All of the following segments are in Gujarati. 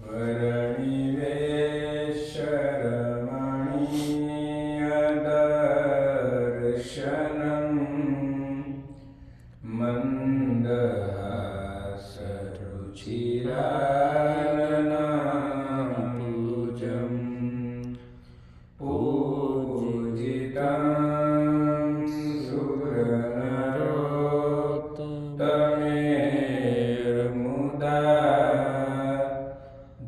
वरणिवेशरमणीयदर्शनम् मन्दहासरुचिराननाम्बुजम् पूजितं सुरनरोत्तमेर्मुदा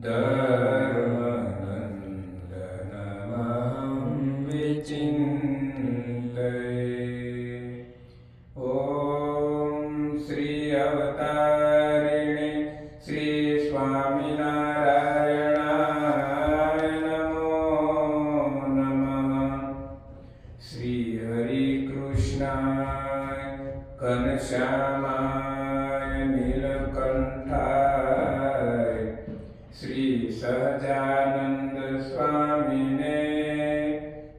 धर्मनन्दनमहं विचिन्तये। ॐ श्री अवतारिणे श्री स्वामिनारायणाय नमो नमः। श्री हरिकृष्णाय घनश्यामाय नीलकंठाय श्री सहजानंद स्वामिने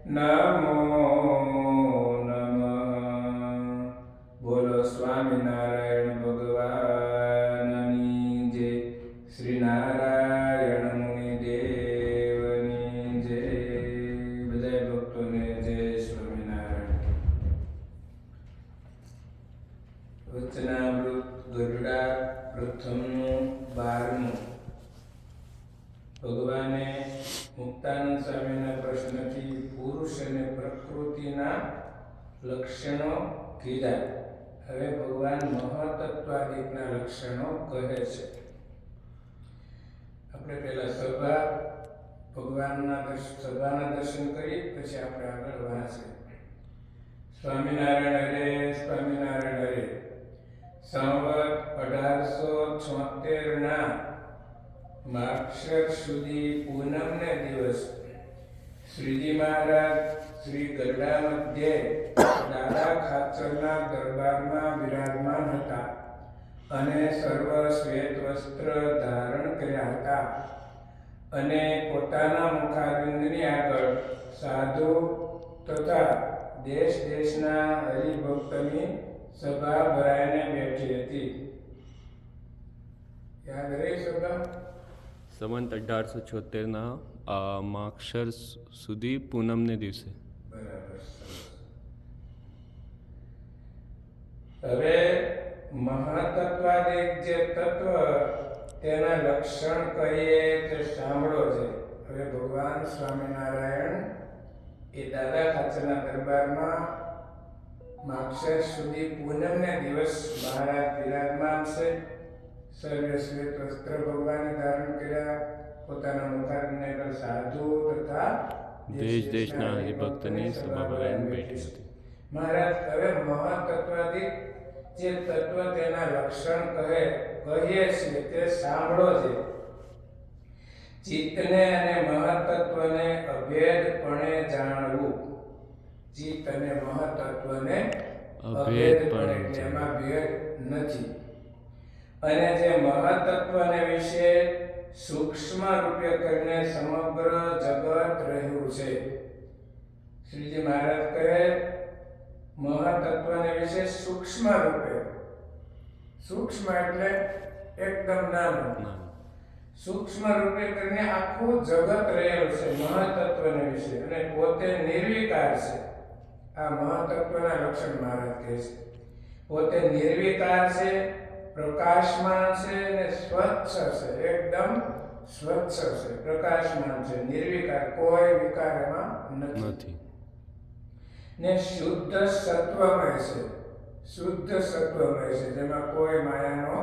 नमो नमः। बोलो स्वामिनारायण भगवाननी जय। श्री नारायण मुनि देवनी जय। बधाय भक्तोने जय स्वामिनारायण। वचनामृत गरुड़ा प्रथमનું 12મું। ભગવાને મુક્તાનંદ સ્વામીના પ્રશ્નથી પુરુષ અને પ્રકૃતિના લક્ષણો કીધા। હવે ભગવાન મહતત્વાદિકના લક્ષણો કહે છે। આપણે પહેલા ભગવાનના સભાના દર્શન કરી પછી આપણે આગળ વાંચીએ। સ્વામિનારાયણ હરે, સ્વામિનારાયણ હરે। સંવત 1876 માક્ષર સુધી પૂનમને દિવસ શ્રીજી મહારાજ શ્રી ગરડા મધ્યે દાદા ખાચરના દરબારમાં વિરાજમાન હતા અને સર્વ શ્વેત વસ્ત્ર ધારણ કર્યા હતા અને પોતાના મુખારવિંદની આગળ સાધુ તથા દેશ દેશના હરિભક્તની સભા ભરાઈને બેઠી હતી। યાદ રહી સભા? સંવત 1876 માક્ષર સુધી પૂનમને દિવસે। બરાબર। હવે મહાતત્વાદિક જે તત્વ તેના લક્ષણ કહીએ તે સાંભળો છે। હવે ભગવાન સ્વામિનારાયણ એ દાદા ખાચરના દરબારમાં માક્ષર સુધી પૂનમને દિવસ મહારાજ વિરાજમાન છે। સર્વે શ્વેત વસ્ત્ર ભગવાને ધારણ કર્યા, પોતાના મુખારને પર સાધુ તથા દેશ દેશના હરિભક્તની સભા ભરાઈને બેઠી હતી। મહારાજ હવે મહાતત્વાદિક જે તત્વ તેના લક્ષણ કહીએ છીએ તે સાંભળો છે। ચિત્તને અને મહાતત્વને અભેદપણે જાણવું। ચિત્ત અને મહાતત્વને અભેદપણે, એમાં ભેદ નથી। અને જે મહાતત્વને વિશે સૂક્ષ્મ રૂપે કરીને સમગ્ર જગત રહ્યું છે। શ્રીજી મહારાજ કહે મહાતત્વને વિશે સૂક્ષ્મ રૂપે, સૂક્ષ્મ એટલે એકદમ નાનું, સૂક્ષ્મ રૂપે કરીને આખું જગત રહેલું છે મહાતત્વને વિશે, અને પોતે નિર્વિકાર છે। આ મહાતત્વના લક્ષણ મહારાજ કહે છે। પોતે નિર્વિકાર છે, પ્રકાશમાન છે અને સ્વચ્છ છે, એકદમ સ્વચ્છ છે, પ્રકાશમાન છે, નિર્વિકાર, કોઈ વિકાર એમાં નથી। ને શુદ્ધ સત્વમય છે, શુદ્ધ સત્વમય છે, જેમાં કોઈ માયાનો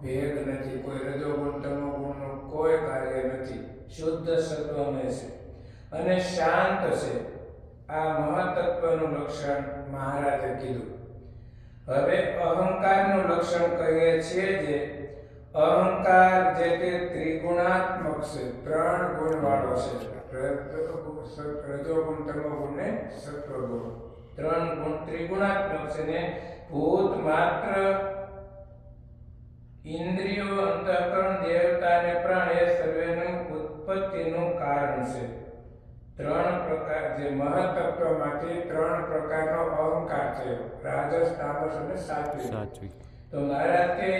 ભેદ નથી, કોઈ રજોગુણ તમોગુણનો કોઈ કાર્ય નથી, શુદ્ધ સત્વમય છે અને શાંત છે। આ મહાતત્વનું લક્ષણ મહારાજે કીધું। હવે અહંકારનું લક્ષણ કહીએ છીએ જે અહંકાર જે તે ત્રિગુણાત્મક છે, 3 ગુણ વાળો છે। રજોગુણ તમોગુણ ને સત્વગુણ, 3 ગુણ ત્રિગુણાત્મક છે ને ભૂત માત્ર ઇન્દ્રિયો અંતઃકરણ દેવતા અને પ્રાણ એ સર્વેનું ઉત્પત્તિનું કારણ છે। 3 પ્રકાર જે મહાતત્વમાંથી 3 પ્રકારનો અહંકાર છે, રાજસ, તામસ અને સાત્વિક। તો મહારાજ કે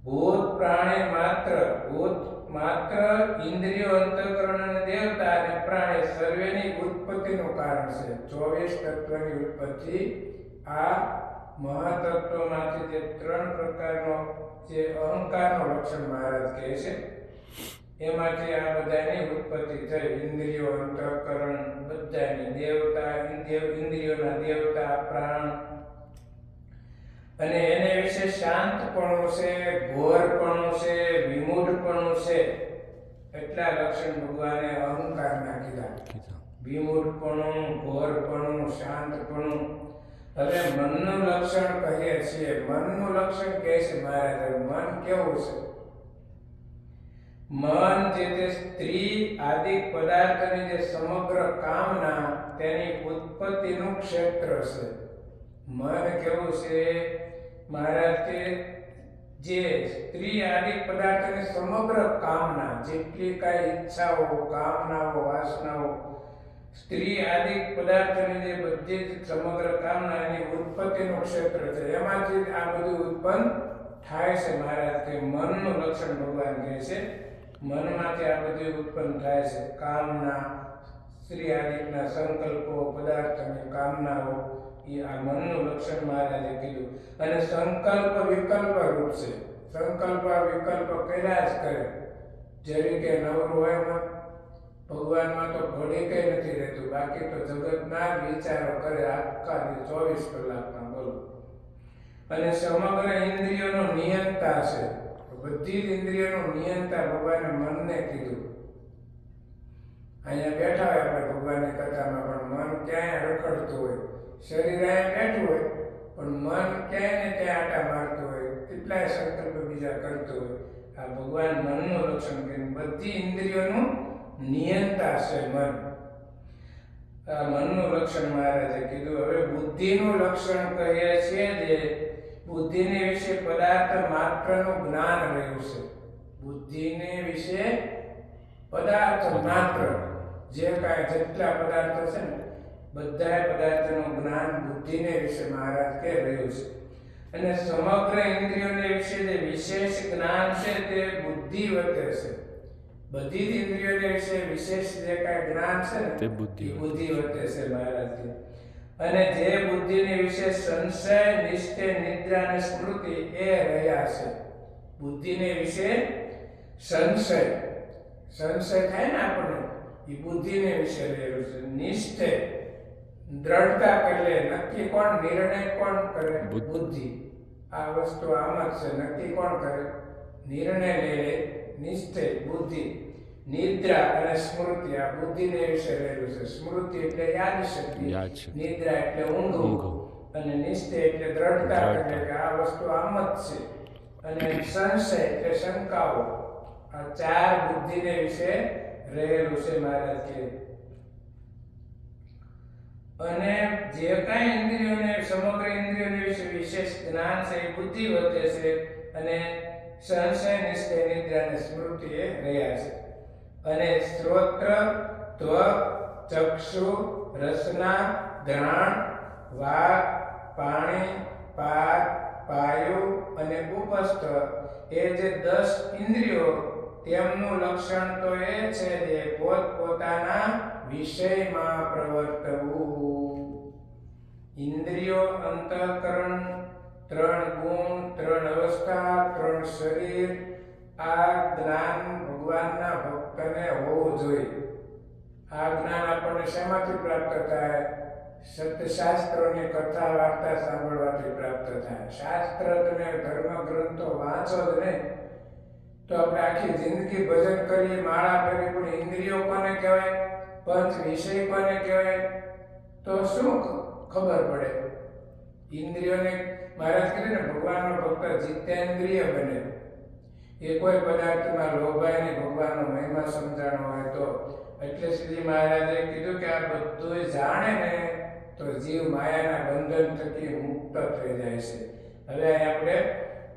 ભૂત પ્રાણી માત્ર ઇન્દ્રિયો અંતઃકરણ અને દેવતા અને પ્રાણી સર્વેની ઉત્પત્તિનું કારણ છે. 24 તત્વની ઉત્પત્તિ આ મહાતત્વમાંથી જે 3 પ્રકારનો જે અહંકારનો લક્ષણ મહારાજ કહે છે એમાંથી આ બધાની ઉત્પત્તિ થઈ. ઇન્દ્રિયો અંતઃકરણ બધાની દેવતા, ઇન્દ્રિયોના દેવતા પ્રાણ, અને એને વિશે શાંતપણું છે, ઘોરપણું છે, વિમૂઢપણું છે. એટલા લક્ષણ ભગવાને અહંકારના કીધા. વિમૂઢપણું, ઘોરપણું, શાંતપણું. હવે મનનું લક્ષણ કહીએ છીએ. મનનું લક્ષણ કહે છે મહારાજ. મન કેવું છે? મન જે તે સ્ત્રી આદિ પદાર્થની જે સમગ્ર કામના તેની ઉત્પત્તિનું ક્ષેત્ર છે. મન કેવું છે મહારાજ કે જે સ્ત્રી આદિ પદાર્થની સમગ્ર કામના, જેટલી કાંઈ ઈચ્છાઓ, કામનાઓ, વાસનાઓ, સ્ત્રી આદિ પદાર્થની જે બધી જ સમગ્ર કામના એની ઉત્પત્તિનું ક્ષેત્ર છે. એમાંથી આ બધું ઉત્પન્ન થાય છે મહારાજ કે મનનું લક્ષણ ભગવાન કહે છે. મનમાંથી આ બધું ઉત્પન્ન થાય છે. કામના, સ્ત્રી આદિના સંકલ્પો, પદાર્થની કામનાઓ, એ આ મનનું લક્ષણ મહારાજે કીધું. અને સંકલ્પ વિકલ્પ રૂપ છે. સંકલ્પ વિકલ્પ કર્યા જ કરે. જેવી કે નવરું હોય મન, ભગવાનમાં તો ઘડી કઈ નથી રહેતું. બાકી તો જગતના જ વિચારો કરે આખા 24 કલાકમાં. બોલો. અને સમગ્ર ઇન્દ્રિયોનો નિયંતા છે. બધી જ ઇન્દ્રિયોનું નિયંતા ભગવાને મનને કીધું. અહીંયા બેઠા હોય આપણે ભગવાનની કથામાં, પણ મન ક્યાંય રખડતું હોય. શરીર અહીંયા બેઠું હોય પણ મન ક્યાંય ને ક્યાંય આટા મારતું હોય, કેટલાય સંકલ્પ બીજા કરતું હોય. આ ભગવાન મનનું લક્ષણ કહ્યું. બધી ઇન્દ્રિયોનું નિયંતા છે મન. આ મનનું લક્ષણ મહારાજે કીધું. હવે બુદ્ધિનું લક્ષણ કહીએ છીએ જે બુદ્ધિને વિશે પદાર્થ માત્રનું જ્ઞાન રહ્યું છે. બુદ્ધિને વિશે પદાર્થ માત્ર જે કાંઈ જેટલા પદાર્થો છે ને બધા પદાર્થનું જ્ઞાન બુદ્ધિને વિશે મહારાજ કે રહ્યું છે. અને સમગ્ર ઇન્દ્રિયોને વિશે જે વિશેષ જ્ઞાન છે તે બુદ્ધિ વતે છે. બધી જ ઇન્દ્રિયોને વિશે વિશેષ જે કાંઈ જ્ઞાન છે ને તે બુદ્ધિ વતે છે મહારાજ કે. અને જે બુદ્ધિને વિશે સંશય, નિશ્ચય, નિદ્રા અને સ્મૃતિ એ રહ્યા છે. બુદ્ધિને વિશે સંશય થાય ને આપણને, એ બુદ્ધિને વિશે રહેલું છે. નિશ્ચય દ્રઢતા કરે, નક્કી કોણ, નિર્ણય કોણ કરે? બુદ્ધિ. આ વસ્તુ આમ જ છે. નક્કી કોણ કરે? નિર્ણય લે નિશ્ચય, બુદ્ધિ. નિદ્રા અને સ્મૃતિ આ બુદ્ધિને વિશે રહેલું છે. સ્મૃતિ એટલે યાદ શક્તિ, નિદ્રા એટલે ઊંઘવું, અને નિશ્ચય એટલે દ્રઢતા એટલે કે આ વસ્તુ આમ જ છે. અને સંશય એટલે શંકાઓ. આ 4 બુદ્ધિને વિશે રહેલું છે મહારાજ કે. અને જે કાંઈ ઇન્દ્રિયોને, સમગ્ર ઇન્દ્રિયોને વિશે વિશેષ જ્ઞાન છે એ બુદ્ધિ વતે છે. અને સંશય, નિશ્ચય, નિદ્રા અને સ્મૃતિ એ રહ્યા છે. અને શ્રોત્ર, ત્વક, ચક્ષુ, રસના, ઘ્રાણ, વાક, પાણી, પાદ, પાયુ અને ઉપસ્થ એ જે 10 ઇન્દ્રિયો, તેમનું લક્ષણ તો એ છે જે પોતપોતાના વિષયમાં પ્રવર્તવું. ઇન્દ્રિયો, અંતઃકરણ, 3 ગુણ, 3 અવસ્થા, 3 શરીર, આ જ્ઞાન ભગવાનના ભક્તને હોવું જોઈએ. આ જ્ઞાન આપણને શેમાંથી પ્રાપ્ત થાય? સત્યશાસ્ત્રોની કથા વાર્તા સાંભળવાથી પ્રાપ્ત થાય. શાસ્ત્ર તમે ધર્મ ગ્રંથો વાંચો જ નહીં તો આપણે આખી જિંદગી ભજન કરીએ, માળા ફેરી, પણ ઇન્દ્રિયો કોને કહેવાય, પંચ વિષય કોને કહેવાય, તો શું ખબર પડે? ઇન્દ્રિયોને મહારાજ કહે ને ભગવાનનો ભક્ત જીતેન્દ્રિય બને. એ કોઈ પદાર્થમાં લોભાય નહીં, ભગવાનનો મહિમા સમજાણો હોય તો. એટલે શ્રીજી મહારાજે કીધું કે આ બધું જાણે ને તો જીવ માયાના બંધન થકી મુક્ત થઈ જાય છે. હવે આપણે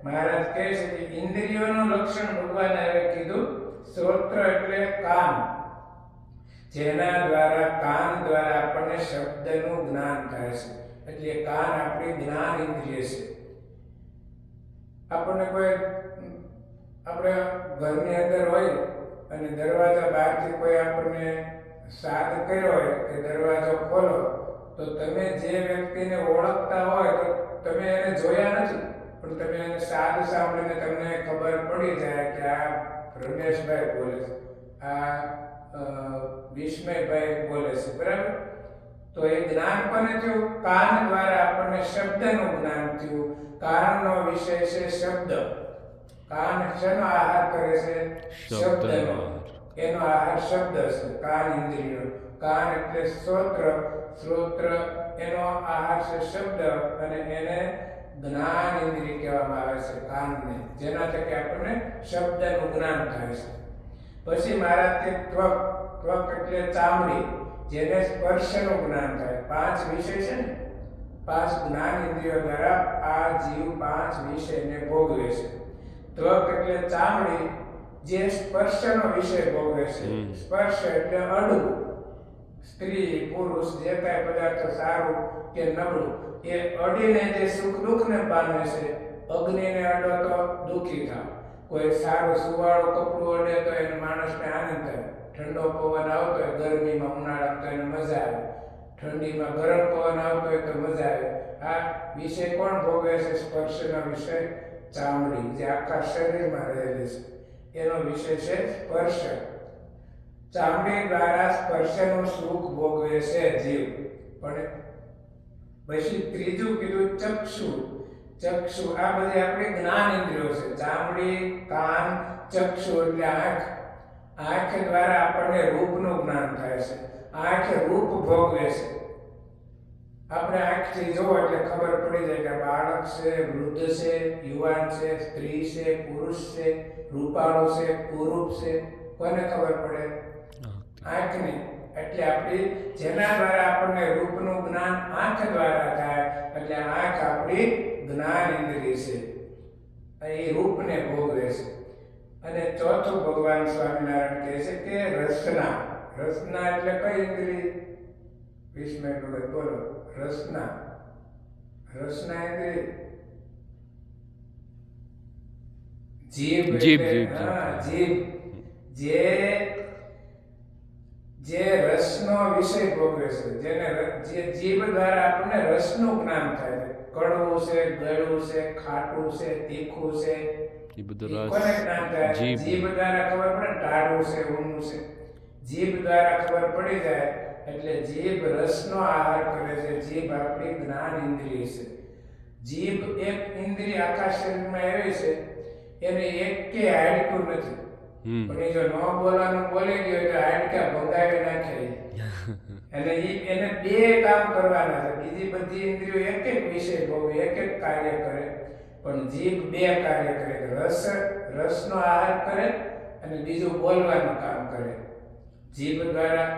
મહારાજ કહે છે કે ઇન્દ્રિયોનું લક્ષણ ભગવાને હવે કીધું. શ્રોત્ર એટલે કાન, જેના દ્વારા, કાન દ્વારા આપણને શબ્દનું જ્ઞાન થાય છે. એટલે કાન આપણી જ્ઞાન ઇન્દ્રિય છે. આપણને કોઈ આપણે ઘરની અંદર હોય અને દરવાજા બહારથી કોઈ આપણને સાદ કર્યો હોય કે દરવાજો ખોલો, તો તમે જે વ્યક્તિને ઓળખતા હોય તો તમે એને જોયા નથી, પણ તમે એને સાદ સાંભળીને તમને ખબર પડી જાય કે આ રમેશભાઈ બોલે છે, આ વિસ્મયભાઈ બોલે છે, બરાબર? તો એ જ્ઞાન કોને થયું? કાન દ્વારા આપણને શબ્દનું જ્ઞાન થયું. કાનનો વિષય છે શબ્દ. કાન શેનો આહાર કરે છે? શબ્દનો. એનો આહાર શબ્દ છે, કાન ઇન્દ્રિયો. કાન એટલે શ્રોત્ર, શ્રોત્ર એનો આહાર છે શબ્દ, અને એને જ્ઞાન ઇન્દ્રિય કહેવામાં આવે છે કાનને, જેના થકી આપણને શબ્દનું જ્ઞાન થાય છે. પછી મહારાજ કે ત્વક. ત્વક એટલે ચામડી, જેને સ્પર્શનું જ્ઞાન થાય. 5 વિષય છે ને, 5 જ્ઞાન ઇન્દ્રિયો દ્વારા આ જીવ 5 વિષયને ભોગવે છે. ત્વક એટલે ચામડી, જે સ્પર્શનો વિષય ભોગવે છે. સ્પર્શ એટલે અડવું. સ્ત્રી પુરુષ જે કાંઈ પદાર્થ સારું કે નબળું એ અડીને જે સુખ દુઃખને પામે છે. અગ્નિને અડો તો દુઃખી થાવ, કોઈ સારું સુવાળું કપડું અડે તો એને માણસને આનંદ થાય, ઠંડો પવન આવતો હોય ગરમીમાં ઉનાળામાં તો એને મજા આવે, ઠંડીમાં ગરમ પવન આવતો હોય તો મજા આવે. આ વિષય કોણ ભોગવે છે? સ્પર્શનો વિષય ચામડી, જે આખા શરીરમાં રહેલી છે, એનો વિષય છે સ્પર્શ. ચામડી દ્વારા સ્પર્શનું સુખ ભોગવે છે જીવ. પણ પછી ત્રીજું કીધું ચક્ષુ. ચક્ષુ આ બધી આપણી જ્ઞાન ઇન્દ્રિયો છે. ચામડી, કાન, ચક્ષુ એટલે આંખ. આંખ દ્વારા આપણને રૂપનું જ્ઞાન થાય છે. આંખ રૂપ ભોગવે છે. આપણે આંખથી જોવો એટલે ખબર પડી જાય કે બાળક છે, વૃદ્ધ છે, યુવાન છે, સ્ત્રી છે, પુરુષ છે, રૂપાળો છે, કુરૂપ છે. કોને ખબર પડે? આંખને. એટલે આપણી જેના દ્વારા આપણને રૂપનું જ્ઞાન આંખ દ્વારા થાય, એટલે આંખ આપણી જ્ઞાન ઇન્દ્રિય છે, એ રૂપને ભોગવે છે. અને ચોથું ભગવાન સ્વામિનારાયણ કહે છે કે રસના. રસના એટલે કઈ ઇન્દ્રિય? વિસ્મય ભગત બોલો. રસના. રસના ઇન્દ્રિય જીભ. હા, જીભ. જે રસનો વિષય ભોગવે છે, જેને જે જીભ દ્વારા આપણને રસનું જ્ઞાન થાય છે. કડવું છે, ગળું છે, ખાટું છે, તીખું છે, એ બધું કોને જ્ઞાન થાય? જીભ દ્વારા ખબર પડે. ટાઢું છે, ઊંડું છે, જીભ દ્વારા ખબર પડી જાય. એટલે જીભ રસનો આહાર કરે છે. જીભ આપણી જ્ઞાન ઇન્દ્રિય છે. જીભ એક ઇન્દ્રિય આખા શરીરમાં એવી છે, એને એક કે હાડકું નથી, પણ એ જો ન બોલવાનું બોલી ગયો તો હાડકા ભંગાવી નાખે. અને એને 2 કામ કરવાના છે. બીજી બધી ઇન્દ્રિયો એક એક વિષય ભોગવે, એક એક કાર્ય કરે, પણ જીભ 2 કાર્ય કરે. રસનો આહાર કરે અને બીજું બોલવાનું કામ કરે. જીભ દ્વારા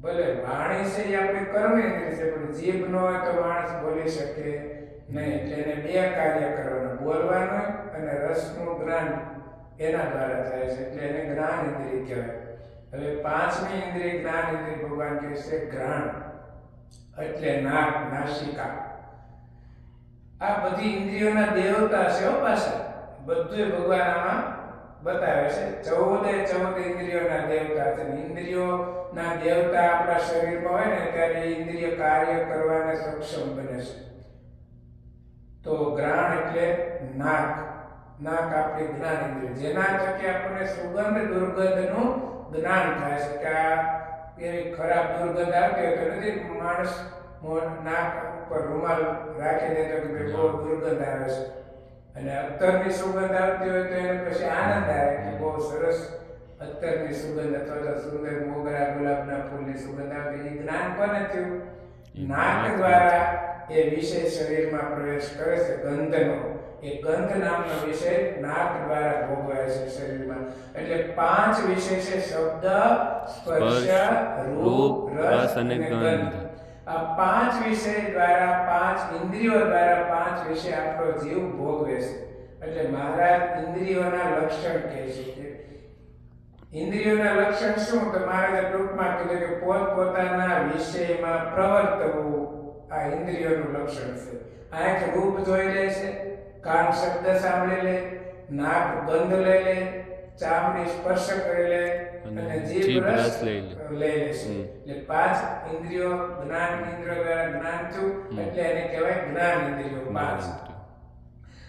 ભલે વાણી છે એ આપણી કર્મ ઇન્દ્રિય છે, પણ જીભ ન હોય તો માણસ બોલી શકે નહીં. એટલે એને 2 કાર્ય કરવાના, બોલવાનું અને રસનું જ્ઞાન એના દ્વારા થાય છે. એટલે એને જ્ઞાન ઇન્દ્રિય કહેવાય. હવે 5મી ઇન્દ્રિય જ્ઞાન ઇન્દ્રિય ભગવાન કહે છે ઘ્રાણ. એટલે નાક, નાસિકા. આ બધી ઇન્દ્રિયોના દેવતા છે. પાછા બધું ભગવાન આમાં બતાવે છે. 14 ઇન્દ્રિયોના દેવતા છે. ઇન્દ્રિયોના દેવતા આપણા શરીરમાં હોય ને ત્યારે ઇન્દ્રિય કાર્ય કરવાને સક્ષમ બને છે. તો ઘ્રાણ એટલે નાક. નાક આપણી જ્ઞાન ઇન્દ્રિય, જેના થકી આપણને સુગંધ દુર્ગંધનું જ્ઞાન થાય છે. કે આ એવી ખરાબ દુર્ગંધ આવતી હોય તો નથી માણસ નાક ઉપર રૂમાલ રાખી દેતો કે ભાઈ બહુ દુર્ગંધ આવે છે. અને અત્તરની સુગંધ આવતી હોય તો એને પછી આનંદ આવે કે બહુ સરસ અત્તરની સુગંધ, અથવા તો સુંદર મોગરા ગુલાબના ફૂલની સુગંધ આવતી. એ જ્ઞાન કોને થયું? નાક દ્વારા એ વિષય શરીરમાં પ્રવેશ કરે છે ગંધનો. એ ગંધ નામનો વિષય નાક દ્વારા ભોગવાય છે શરીરમાં. એટલે 5 વિષય છે: શબ્દ, સ્પર્શ, રૂપ, રસ અને ગંધ. આ 5 વિષય દ્વારા, 5 ઇન્દ્રિયો દ્વારા 5 વિષય આપણો જીવ ભોગવે છે. એટલે મહારાજ ઇન્દ્રિયોના લક્ષણ કહે છે કે ઇન્દ્રિયોના લક્ષણ શું? તો મહારાજે ટૂંકમાં કીધું કે પોતપોતાના વિષયમાં પ્રવર્તવું આ ઇન્દ્રિયોનું લક્ષણ છે. આંખ રૂપ જોઈ લે છે, કાન શબ્દ સાંભળી લે, નાક ગંધ લઈ લે, ચામડી સ્પર્શ કરી લે અને જીભ રસ લઈ લેશે. એટલે પાંચ ઇન્દ્રિયો જ્ઞાન ઇન્દ્રિયો દ્વારા જ્ઞાન થયું એટલે એને કહેવાય જ્ઞાન ઇન્દ્રિયો પાંચ.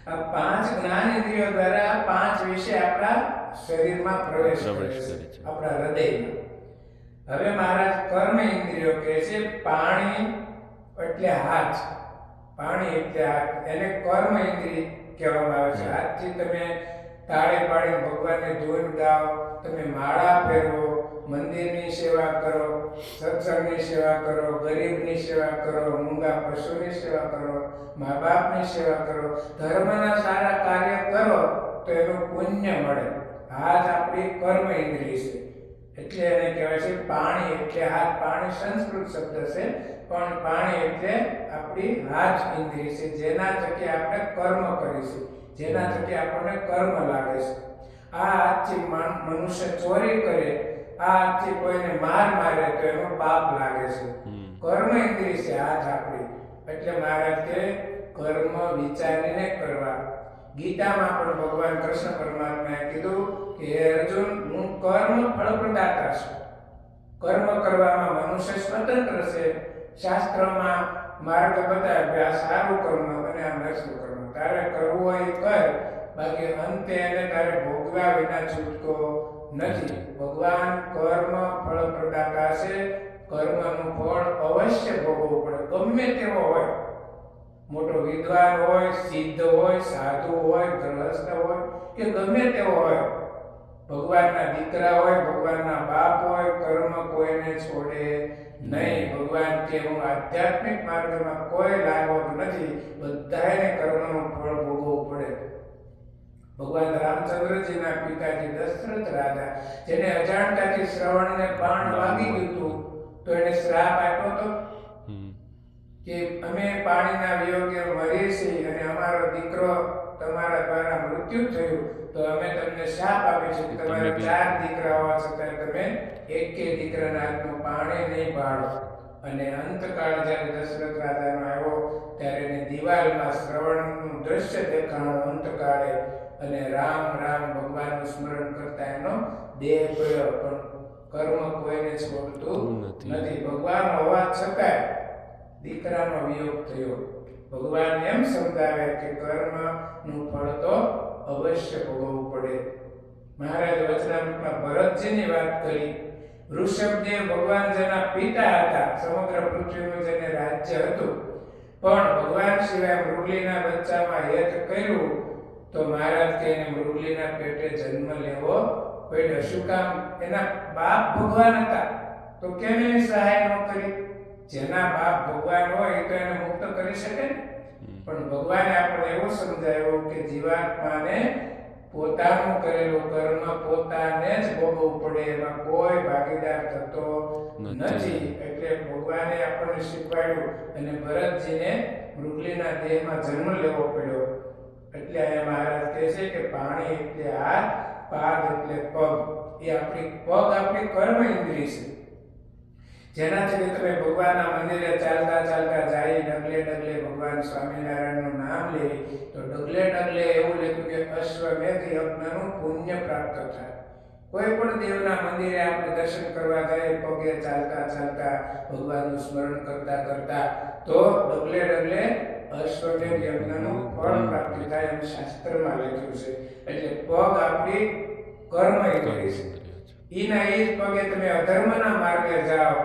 આ પાંચ જ્ઞાન ઇન્દ્રિયો દ્વારા પાંચ વિશે આપણા શરીરમાં પ્રવેશ કરે છે, આપણા હૃદયમાં. હવે મહારાજ કર્મ ઇન્દ્રિયો કહે છે. પાણી એટલે હાથ, પાણી એટલે હાથ, એને કર્મ ઇન્દ્રિય કહેવામાં આવે છે. હાથથી તમે તાળે પાડીને ભગવાનને ધૂન ગાઓ, તમે માળા ફેરવો, મંદિરની સેવા કરો, સત્સંગની સેવા કરો, ગરીબની સેવા કરો, મૂંગા પશુની સેવા કરો, મા બાપની સેવા કરો, ધર્મના સારા કાર્ય કરો તો એનું પુણ્ય મળે. હાથ આપણી કર્મ ઇન્દ્રિય છે એટલે એને કહેવાય છે પાણી એટલે હાથ. પાણી સંસ્કૃત શબ્દ છે પણ પાણી એટલે આપણી હાથ ઇન્દ્રિય છે, જેના થકી આપણે કર્મ કરીશું, જેના થકી આપણને કર્મ લાગે છે. આ હાથથી મનુષ્ય ચોરી કરે, આ હાથથી કોઈને મારે તો એનો પાપ લાગે છે. કર્મ ઇન્દ્રિય છે હાથ આપણી. એટલે મહારાજ કે કર્મ વિચારીને કરવા. ગીતામાં પણ ભગવાન કૃષ્ણ પરમાત્માએ કીધું કે હે અર્જુન, હું કર્મ ફળ પ્રદાતા છું. કર્મ કરવામાં મનુષ્ય સ્વતંત્ર છે. શાસ્ત્રમાં માર્ગ બતાવે કે આ સારું કર્મ અને આ નરસું કર્મ. તારે કરવું હોય એ કર, બાકી અંતે એને તારે ભોગવ્યા વિના છૂટકો નથી. ભગવાન કર્મ ફળ પ્રદાતા છે. કર્મનું ફળ અવશ્ય ભોગવવું પડે, ગમે તેવો હોય. મોટો વિદ્વાન હોય, સિદ્ધ હોય, સાધુ હોય, ગ્રહસ્થ હોય કે ગમે તેવો હોય, ભગવાનના દીકરા હોય, ભગવાનના બાપ હોય, કર્મ કોઈને છોડે નહીં. ભગવાન કે હું આધ્યાત્મિક માર્ગમાં કોઈ લાગવત નથી, બધાને કર્મનું ફળ ભોગવવું પડે. ભગવાન રામચંદ્રજીના પિતાજી દશરથ રાજા, જેને અજાણતાથી શ્રવણને બાણ વાગી ગયું તો એને શ્રાપ આપ્યો હતો કે અમે પાણીના વિયોગે મરીએ છીએ અને અમારો દીકરો તમારા દ્વારા મૃત્યુ થયું તો અમે તમને શાપ આપીએ છીએ કે તમારે 4 દીકરા હોવા છતાં તમે એકે દીકરાના હાથનું પાણી નહીં પાડો. અને અંતકાળ જ્યારે દશરથ રાજાનો આવ્યો ત્યારે એને દિવાલમાં શ્રવણનું દ્રશ્ય દેખાણું અંતકાળે, અને રામ રામ ભગવાનનું સ્મરણ કરતા એનો દેહ ગયો. પણ કર્મ કોઈને છોડતું નથી. ભગવાન હોવા છતાં દીકરાનો વિયોગ થયો. ભગવાન એમ સમજાવે કે કર્મનું ફળ તો અવશ્ય ભોગવવું પડે. મહારાજ વચનામૃતમાં ભરતજીની વાત કરી. ઋષભદેવ ભગવાન જેના પિતા હતા, સમગ્ર પૃથ્વીનું જેને રાજ્ય હતું, પણ ભગવાન સિવાય મૃગલીના બચ્ચામાં હેત કર્યું તો મહારાજ કે એને મૃગલીના પેટે જન્મ લેવો પડ્યો. શું કામ? એના બાપ ભગવાન હતા તો કેમ એની સહાય ન કરી? જેના બાપ ભગવાન હોય તો એને મુક્ત કરી શકે, પણ ભગવાને આપણને એવું સમજાવ્યું કે જીવાત્માને પોતાનું કરેલું કર્મ પોતાને જ ભોગવવું પડે, એમાં કોઈ ભાગીદાર થતો નથી. એટલે ભગવાને આપણને શીખવાડ્યું અને ભરતજીને મૃગલીના દેહમાં જન્મ લેવો પડ્યો. એટલે અહીંયા મહારાજ કહે છે કે પાણી એટલે હાથ, પાદ એટલે પગ. એ આપણી પગ આપણી કર્મ ઇન્દ્રિય છે, જેનાથી તમે ભગવાનના મંદિરે ચાલતા ચાલતા જાય, ડગલે ડગલે ભગવાન સ્વામિનારાયણનું નામ લે તો ડગલે ડગલે એવું લખ્યું કે અશ્વમેધ યજ્ઞનું પુણ્ય પ્રાપ્ત થાય. કોઈ પણ દેવના મંદિરે આપણે દર્શન કરવા જાય, પગે ચાલતા ચાલતા ભગવાનનું સ્મરણ કરતા કરતા તો ડગલે ડગલે અશ્વમેધ યજ્ઞનું ફળ પ્રાપ્તિ થાય એમ શાસ્ત્રમાં લખ્યું છે. એટલે પગ આપણી કર્મ ઇન્દ્રિય છે. એના એ જ પગે તમે અધર્મના માર્ગે જાઓ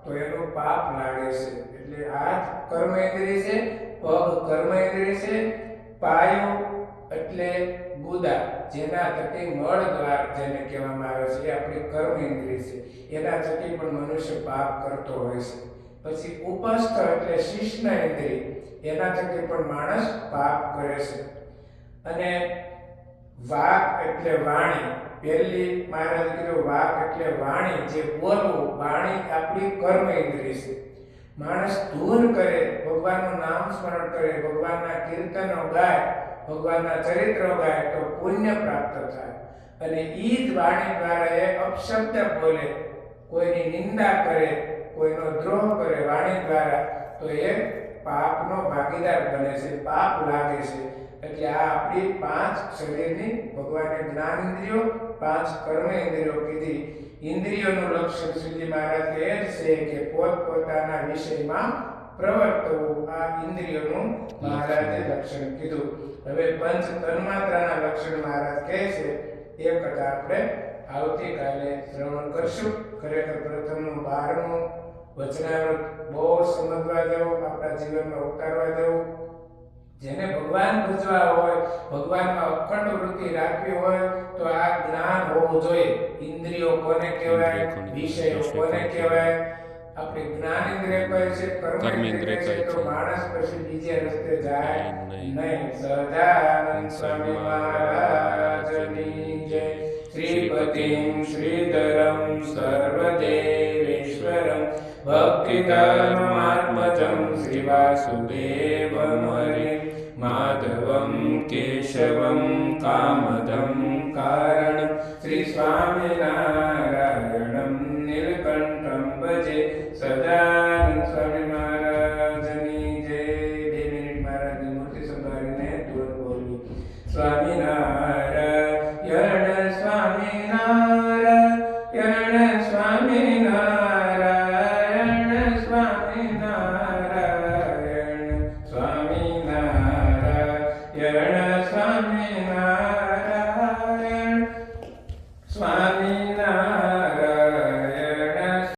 તો એનું પાપ લાગે છે. એટલે હાથ કર્મ ઇન્દ્રિય છે, પગ કર્મ ઇન્દ્રિય છે, પાયો એટલે ગુદા, જેના થકી મળ દ્વાર જેને કહેવામાં આવે છે, એ આપણી કર્મ ઇન્દ્રિય છે. એના થકી પણ મનુષ્ય પાપ કરતો હોય છે. પછી ઉપસ્થ એટલે શિષ્ણ ઇન્દ્રિય, એના થકી પણ માણસ પાપ કરે છે. અને વાક એટલે વાણી. પહેલી મહારાજ કીધું વાક એટલે વાણી, જે બોલવું. વાણી આપણી કર્મ ઇન્દ્રિય છે. માણસ ધૂન કરે, ભગવાનનું નામ સ્મરણ કરે, ભગવાનના કીર્તનો ગાય, ભગવાનના ચરિત્રો ગાય તો પુણ્ય પ્રાપ્ત થાય. અને ઈ જ વાણી દ્વારા એ અપશબ્દ બોલે, કોઈની નિંદા કરે, કોઈનો દ્રોહ કરે વાણી દ્વારા તો એ પાપનો ભાગીદાર બને છે, પાપ લાગે છે. એટલે આ આપણી 5 શરીરની ભગવાને જ્ઞાન ઇન્દ્રિયો, 5 કર્મ ઇન્દ્રિયો કીધી. ઇન્દ્રિયોનું લક્ષણ શ્રીજી મહારાજ કહે છે કે પોતપોતાના વિષયમાં પ્રવર્તવું. આ ઇન્દ્રિયોનું મહારાજે લક્ષણ કીધું. હવે પંચ તન્માત્રાના લક્ષણ મહારાજ કહે છે એ કથા આપણે આવતીકાલે શ્રવણ કરશું. ખરેખર પ્રથમનું 12મું વચનામૃત બહુ સમજવા જેવું, આપણા જીવનમાં ઉતારવા જેવું. જેને ભગવાન ભજવા હોય, ભગવાનમાં અખંડ વૃત્તિ રાખવી હોય તો આ જ્ઞાન હોવું જોઈએ. ઇન્દ્રિયો કોને કહેવાય, વિષયો કોને કહેવાય. આપણે જ્ઞાન ઇન્દ્રિય કહે છે, કર્મ ઇન્દ્રિય કહે છે. તો માણસ પછી બીજે રસ્તે જાય નહીં. સહજાનંદ સ્વામી મહારાજની જય. શ્રીપતિમ શ્રીધરમ સર્વદેવેશ્વરમ ભક્તિધર્માત્મજં શ્રી વાસુદેવમ હરિ માધવમ કેશવમ કામદમ કારણમ શ્રી સ્વામિનારાયણમ નીલકંઠમ ભજે. સદાનંદ સ્વામી મહારાજની જય. 2 મિનિટ મહારાજની મૂર્તિ સંભાળીને દૂર બોલવી. સ્વામિનારાયણ સ્વામિનારાયણ